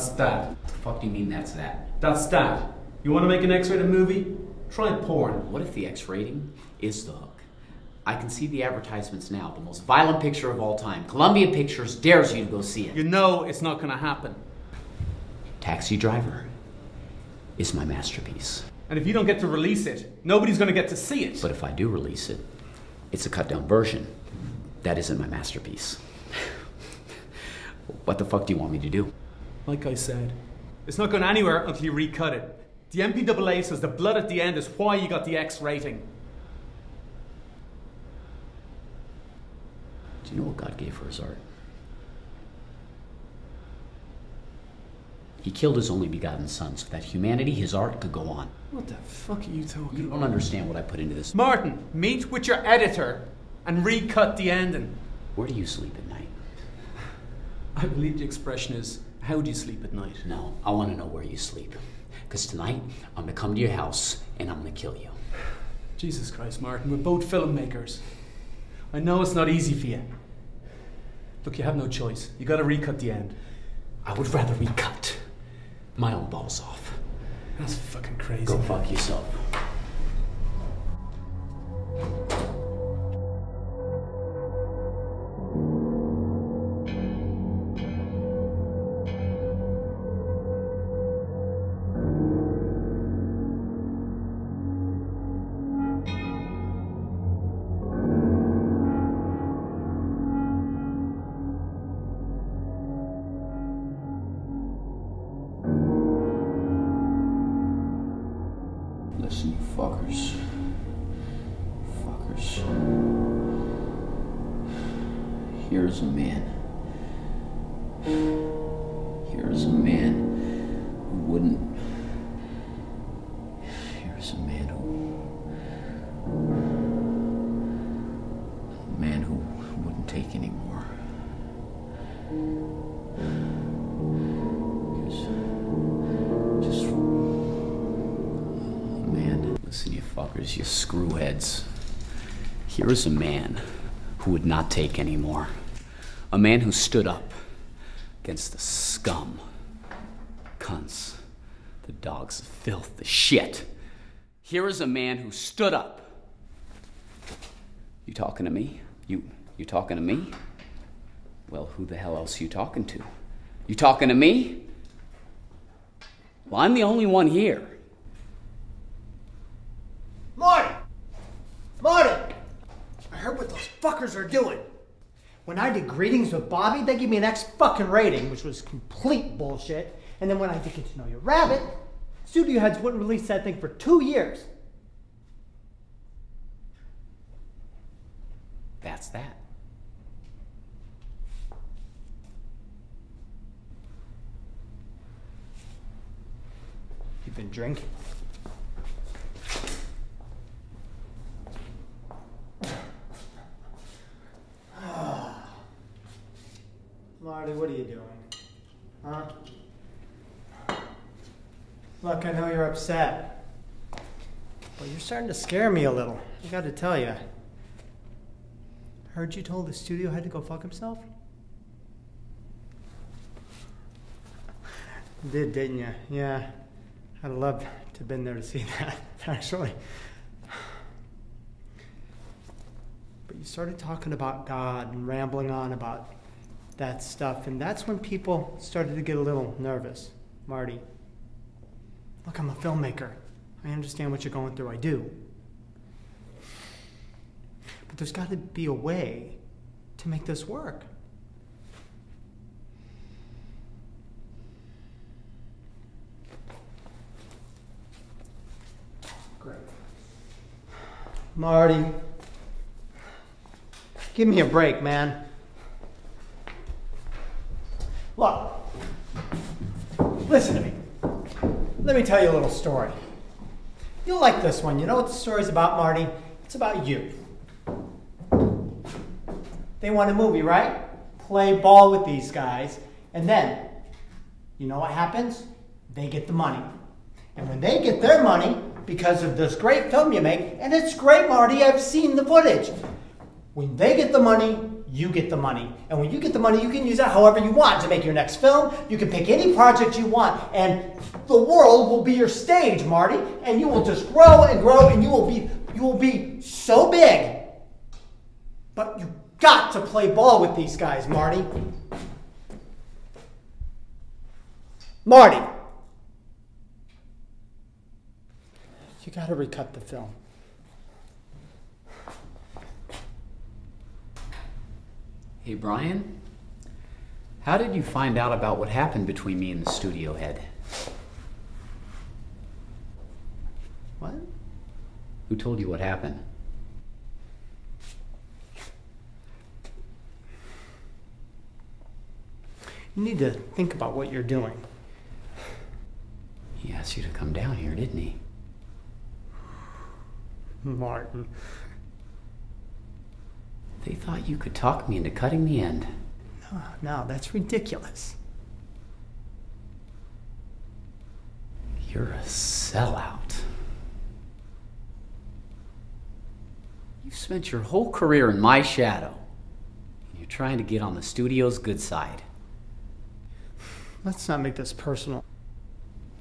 That's that. What the fuck do you mean that's that? That's that. You want to make an X-rated movie? Try porn. What if the X rating is the hook? I can see the advertisements now. The most violent picture of all time. Columbia Pictures dares you to go see it. You know it's not going to happen. Taxi Driver is my masterpiece. And if you don't get to release it, nobody's going to get to see it. But if I do release it, it's a cut-down version. That isn't my masterpiece. What the fuck do you want me to do? Like I said, it's not going anywhere until you recut it. The MPAA says the blood at the end is why you got the X rating. Do you know what God gave for his art? He killed his only begotten son so that humanity, his art, could go on. What the fuck are you talking about? You don't understand what I put into this. Martin, meet with your editor and recut the ending. Where do you sleep at night? I believe the expression is, how do you sleep at night? No, I want to know where you sleep. Because tonight, I'm going to come to your house and I'm going to kill you. Jesus Christ, Martin, we're both filmmakers. I know it's not easy for you. Look, you have no choice. You gotta recut the end. I would rather recut my own balls off. That's fucking crazy. Go fuck yourself. Listen, you fuckers. Fuckers. Here's a man. Here's a man who wouldn't. Here's a man who. A man who wouldn't take anymore. Just. Man, listen, you fuckers, you screwheads. Here is a man who would not take any more. A man who stood up against the scum, cunts, the dogs of filth, the shit. Here is a man who stood up. You talking to me? You talking to me? Well, who the hell else are you talking to? You talking to me? Well, I'm the only one here. Marty! Marty! I heard what those fuckers are doing. When I did Greetings with Bobby, they gave me an X fucking rating, which was complete bullshit. And then when I did Get to Know Your Rabbit, studio heads wouldn't release that thing for 2 years. That's that. You've been drinking. Marty, what are you doing? Huh? Look, I know you're upset, but you're starting to scare me a little. I gotta tell you. Heard you told the studio head to go fuck himself? You did, didn't you? Yeah. I'd love to have been there to see that, actually. But you started talking about God and rambling on about that stuff, and that's when people started to get a little nervous. Marty, look, I'm a filmmaker. I understand what you're going through. I do. But there's got to be a way to make this work. Great. Marty, give me a break, man. Look, listen to me. Let me tell you a little story. You'll like this one. You know what the story's about, Marty? It's about you. They want a movie, right? Play ball with these guys. And then, you know what happens? They get the money. And when they get their money, because of this great film you make, and it's great, Marty, I've seen the footage. When they get the money, you get the money. And when you get the money, you can use it however you want to make your next film. You can pick any project you want, and the world will be your stage, Marty. And you will just grow and grow, and you will be so big. But you got to play ball with these guys, Marty. Marty, you got to recut the film. Hey, Brian, how did you find out about what happened between me and the studio head? What? Who told you what happened? You need to think about what you're doing. He asked you to come down here, didn't he? Martin. They thought you could talk me into cutting the end. No, that's ridiculous. You're a sellout. You've spent your whole career in my shadow, and you're trying to get on the studio's good side. Let's not make this personal.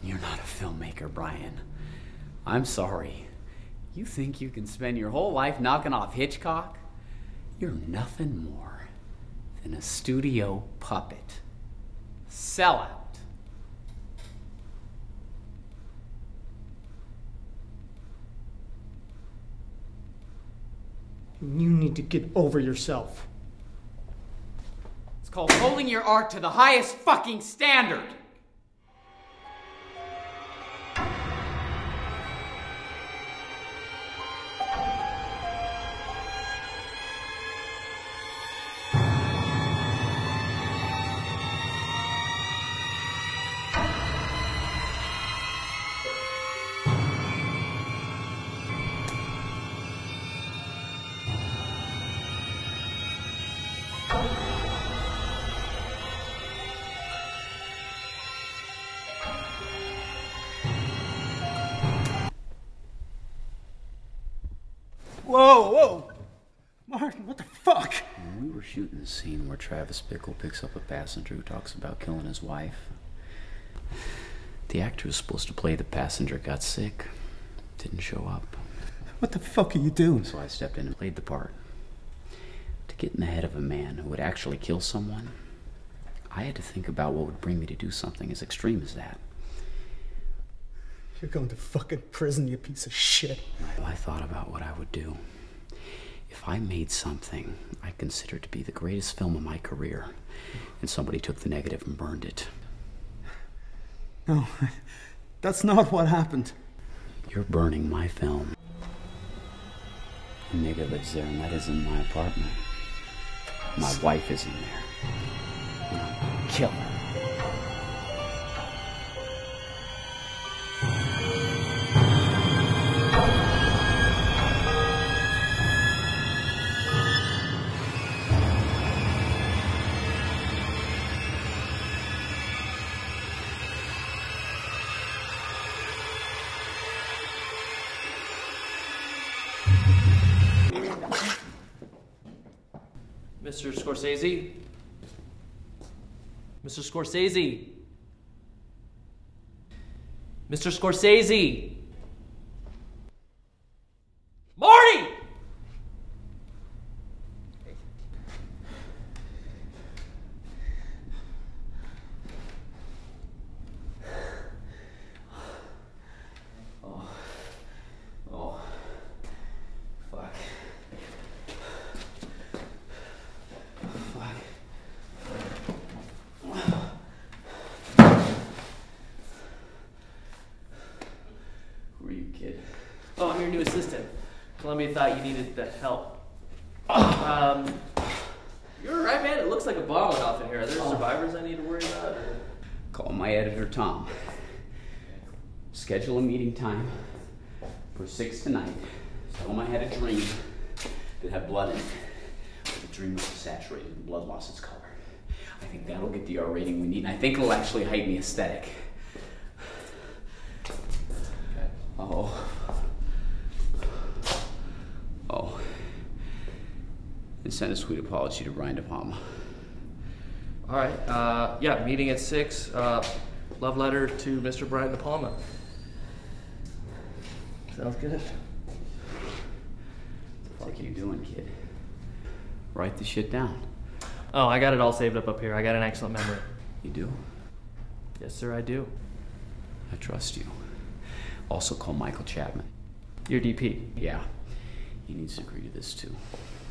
You're not a filmmaker, Brian. I'm sorry. You think you can spend your whole life knocking off Hitchcock? You're nothing more than a studio puppet. Sellout. You need to get over yourself. It's called holding your art to the highest fucking standard. Whoa! Martin, what the fuck? We were shooting the scene where Travis Bickle picks up a passenger who talks about killing his wife. The actor who was supposed to play the passenger got sick, didn't show up. What the fuck are you doing? So I stepped in and played the part. To get in the head of a man who would actually kill someone, I had to think about what would bring me to do something as extreme as that. You're going to fucking prison, you piece of shit. I thought about what I would do if I made something I considered to be the greatest film of my career, and somebody took the negative and burned it. No, that's not what happened. You're burning my film. A nigga lives there, and that isn't my apartment. My wife is in there. And I'm gonna kill her. Mr. Scorsese? Mr. Scorsese? Mr. Scorsese? Marty! Oh, I'm your new assistant. Columbia thought you needed the help. You're alright, man. It looks like a bomb went off in here. Are there survivors I need to worry about? Or? Call my editor, Tom. Schedule a meeting time for 6 tonight. Tell him I had a dream that had blood in it. But the dream was saturated and blood lost its color. I think that'll get the R rating we need, and I think it'll actually heighten the aesthetic. Okay. Oh. And send a sweet apology to Brian De Palma. All right. Yeah, meeting at 6. Love letter to Mr. Brian De Palma. Sounds good. What are you doing, kid? Write the shit down. Oh, I got it all saved up here. I got an excellent memory. You do? Yes, sir, I do. I trust you. Also call Michael Chapman. Your DP. Yeah. He needs to agree to this too.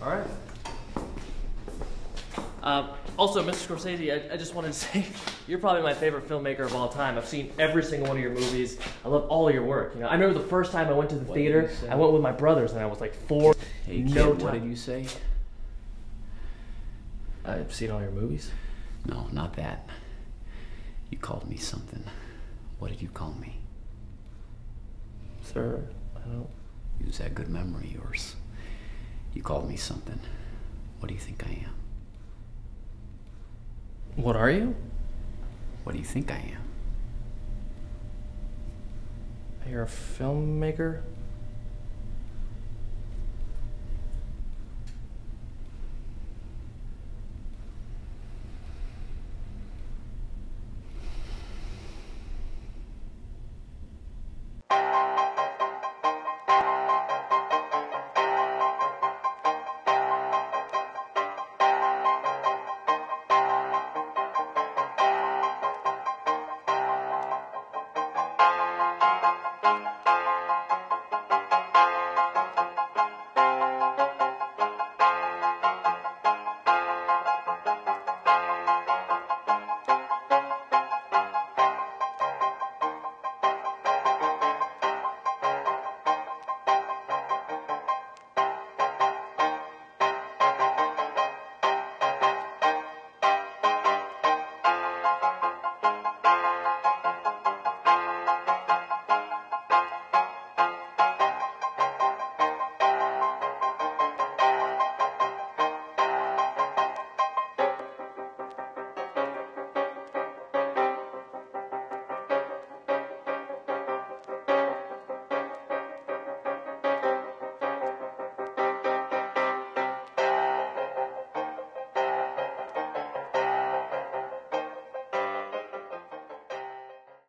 All right. Also, Mr. Scorsese, I just wanted to say, you're probably my favorite filmmaker of all time. I've seen every single one of your movies. I love all of your work. You know, I remember the first time I went to the theater. I went with my brothers, and I was like 4. Hey, kid, no what time. did you say? I've seen all your movies. No, not that. You called me something. What did you call me? Sir, I don't... Use that good memory of yours. You called me something. What do you think I am? What are you? What do you think I am? You're a filmmaker?